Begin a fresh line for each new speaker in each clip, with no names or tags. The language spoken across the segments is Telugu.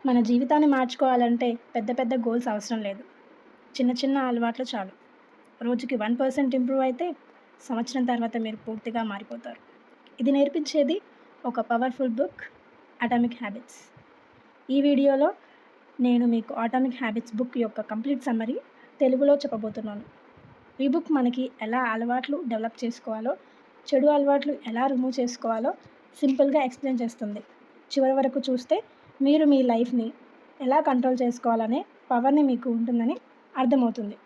మన జీవితాన్ని మార్చుకోవాలంటే పెద్ద పెద్ద గోల్స్ అవసరం లేదు. చిన్న చిన్న అలవాట్లు చాలు. రోజుకి 1% ఇంప్రూవ్ అయితే సంవత్సరం తర్వాత మీరు పూర్తిగా మారిపోతారు. ఇది నేర్పించేది ఒక పవర్ఫుల్ బుక్, అటామిక్ హ్యాబిట్స్. ఈ వీడియోలో నేను మీకు అటామిక్ హ్యాబిట్స్ బుక్ యొక్క కంప్లీట్ సమ్మరీ తెలుగులో చెప్పబోతున్నాను. ఈ బుక్ మనకి ఎలా అలవాట్లు డెవలప్ చేసుకోవాలో, చెడు అలవాట్లు ఎలా రిమూవ్ చేసుకోవాలో సింపుల్గా ఎక్స్ప్లెయిన్ చేస్తుంది. చివరి వరకు చూస్తే మీరు మీ లైఫ్ని ఎలా కంట్రోల్ చేసుకోవాలనే పవర్ని మీకు ఉంటుందని అర్థమవుతుంది.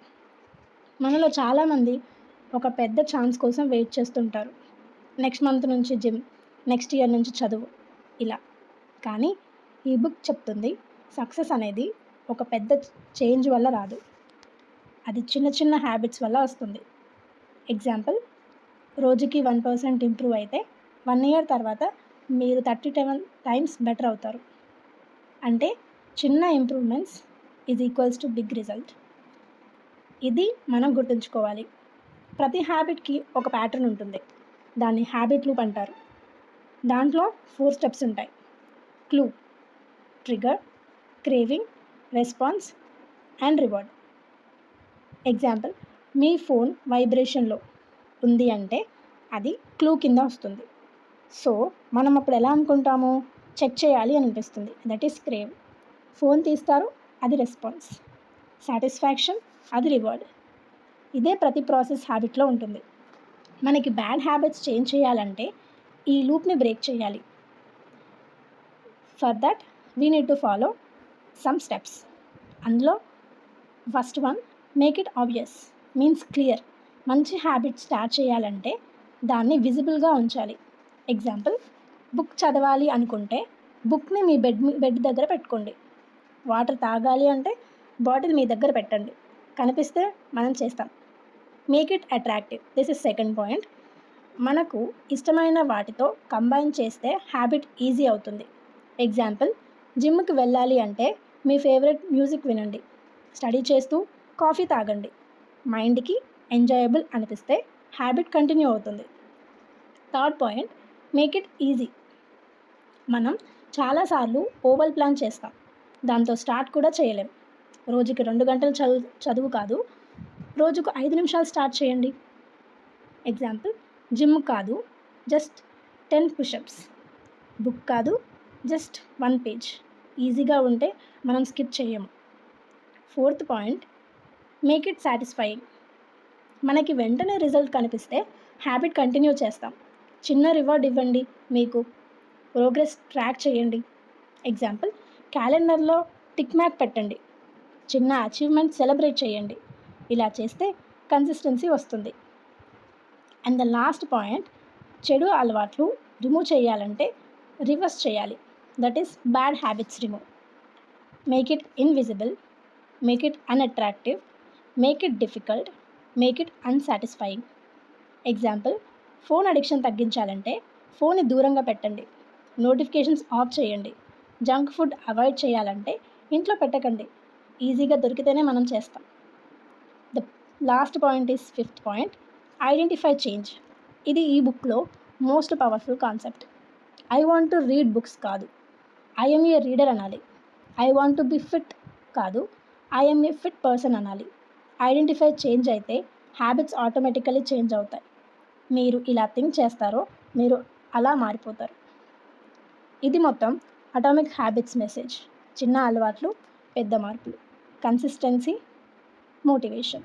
మనలో చాలామంది ఒక పెద్ద ఛాన్స్ కోసం వెయిట్ చేస్తుంటారు. నెక్స్ట్ మంత్ నుంచి జిమ్, నెక్స్ట్ ఇయర్ నుంచి చదువు, ఇలా. కానీ ఈ బుక్ చెప్తుంది, సక్సెస్ అనేది ఒక పెద్ద చేంజ్ వల్ల రాదు, అది చిన్న చిన్న హ్యాబిట్స్ వల్ల వస్తుంది. ఎగ్జాంపుల్, రోజుకి 1% ఇంప్రూవ్ అయితే 1 ఇయర్ తర్వాత మీరు 37 టైమ్స్ బెటర్ అవుతారు. అంటే చిన్న improvements is equals to big result. ఇది మనం గుర్తుంచుకోవాలి. ప్రతి హ్యాబిట్కి ఒక ప్యాటర్న్ ఉంటుంది. దాన్ని హ్యాబిట్ లూప్ అంటారు. దాంట్లో 4 స్టెప్స్ ఉంటాయి. Clue, trigger, craving, response and reward. Example, మీ ఫోన్ వైబ్రేషన్లో ఉంది అంటే అది క్లూ కింద వస్తుంది. సో మనం అప్పుడు ఎలా అనుకుంటాము? చెక్ చేయాలి అని అనిపిస్తుంది, దట్ ఈస్ క్రేవ్. ఫోన్ తీస్తారు, అది రెస్పాన్స్. సాటిస్ఫాక్షన్, అది రివార్డ్. ఇదే ప్రతి ప్రాసెస్ హ్యాబిట్లో ఉంటుంది. మనకి బ్యాడ్ హ్యాబిట్స్ చేంజ్ చేయాలంటే ఈ లూప్ని బ్రేక్ చేయాలి. For that we need to follow some steps. అందులో first one, make it obvious, means clear. మంచి హ్యాబిట్ స్టార్ట్ చేయాలంటే దాన్ని విజిబుల్గా ఉంచాలి. ఎగ్జాంపుల్, బుక్ చదవాలి అనుకుంటే బుక్ని మీ బెడ్ దగ్గర పెట్టుకోండి. వాటర్ తాగాలి అంటే బాటిల్ మీ దగ్గర పెట్టండి. కనిపిస్తే మనం చేస్తాం. Make it attractive, this is second point. మనకు ఇష్టమైన వాటితో కంబైన్ చేస్తే హ్యాబిట్ ఈజీ అవుతుంది. ఎగ్జాంపుల్, జిమ్కి వెళ్ళాలి అంటే మీ ఫేవరెట్ మ్యూజిక్ వినండి. స్టడీ చేస్తూ కాఫీ తాగండి. మైండ్కి ఎంజాయబుల్ అనిపిస్తే హ్యాబిట్ కంటిన్యూ అవుతుంది. Third point, make it easy. మనం చాలాసార్లు ఓవర్ ప్లాన్ చేస్తాం, దాంతో స్టార్ట్ కూడా చేయలేం. రోజుకి 2 గంటలు చదువు కాదు, రోజుకు 5 నిమిషాలు స్టార్ట్ చేయండి. ఎగ్జాంపుల్, జిమ్ కాదు, జస్ట్ 10 పుషప్స్. బుక్ కాదు, జస్ట్ 1 పేజ్. ఈజీగా ఉంటే మనం స్కిప్ చేయము. Fourth point, make it satisfying. మనకి వెంటనే రిజల్ట్ కనిపిస్తే హ్యాబిట్ కంటిన్యూ చేస్తాం. చిన్న రివార్డ్ ఇవ్వండి, మీకు ప్రోగ్రెస్ ట్రాక్ చేయండి. ఎగ్జాంపుల్, క్యాలెండర్లో టిక్ మార్క్ పెట్టండి. చిన్న అచీవ్మెంట్ సెలబ్రేట్ చేయండి. ఇలా చేస్తే కన్సిస్టెన్సీ వస్తుంది. అండ్ ద లాస్ట్ పాయింట్, చెడు అలవాట్లు రిమూవ్ చేయాలంటే రివర్స్ చేయాలి. That is bad habits remove. Make it invisible, make it unattractive, make it difficult, make it unsatisfying. Example, phone addiction తగ్గించాలంటే ఫోన్ని దూరంగా పెట్టండి. నోటిఫికేషన్స్ ఆఫ్ చేయండి. జంక్ ఫుడ్ అవాయిడ్ చేయాలంటే ఇంట్లో పెట్టకండి. ఈజీగా దొరికితేనే మనం చేస్తాం. The last point is fifth point, identify change. ఇది ఈ బుక్లో most powerful concept. I want to read books కాదు, ఐఎమ్ ఏ రీడర్ అనాలి. I want to be fit కాదు, ఐఎమ్ ఏ ఫిట్ పర్సన్ అనాలి. ఐడెంటిఫై చేంజ్ అయితే హ్యాబిట్స్ ఆటోమేటికలీ చేంజ్ అవుతాయి. మీరు ఇలా థింక్ చేస్తారో మీరు అలా మారిపోతారు. ఇది మొత్తం అటామిక్ హ్యాబిట్స్ మెసేజ్. చిన్న అలవాట్లు, పెద్ద మార్పులు. Consistency, motivation.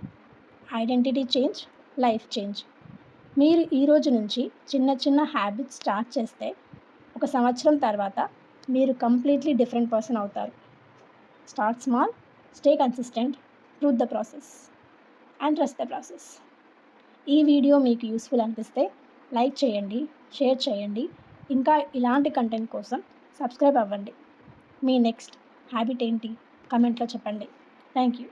Identity change, life change. మీరు ఈ రోజు నుంచి చిన్న చిన్న హ్యాబిట్స్ స్టార్ట్ చేస్తే 1 సంవత్సరం తర్వాత మీరు కంప్లీట్లీ డిఫరెంట్ పర్సన్ అవుతారు. Start small, stay consistent, truth the process and trust the process. ఈ వీడియో మీకు యూస్ఫుల్ అనిపిస్తే లైక్ చేయండి, షేర్ చేయండి. ఇంకా ఇలాంటి కంటెంట్ కోసం సబ్స్క్రైబ్ అవ్వండి. మీ నెక్స్ట్ హ్యాబిట్ ఏంటి? కమెంట్లో చెప్పండి. Thank you.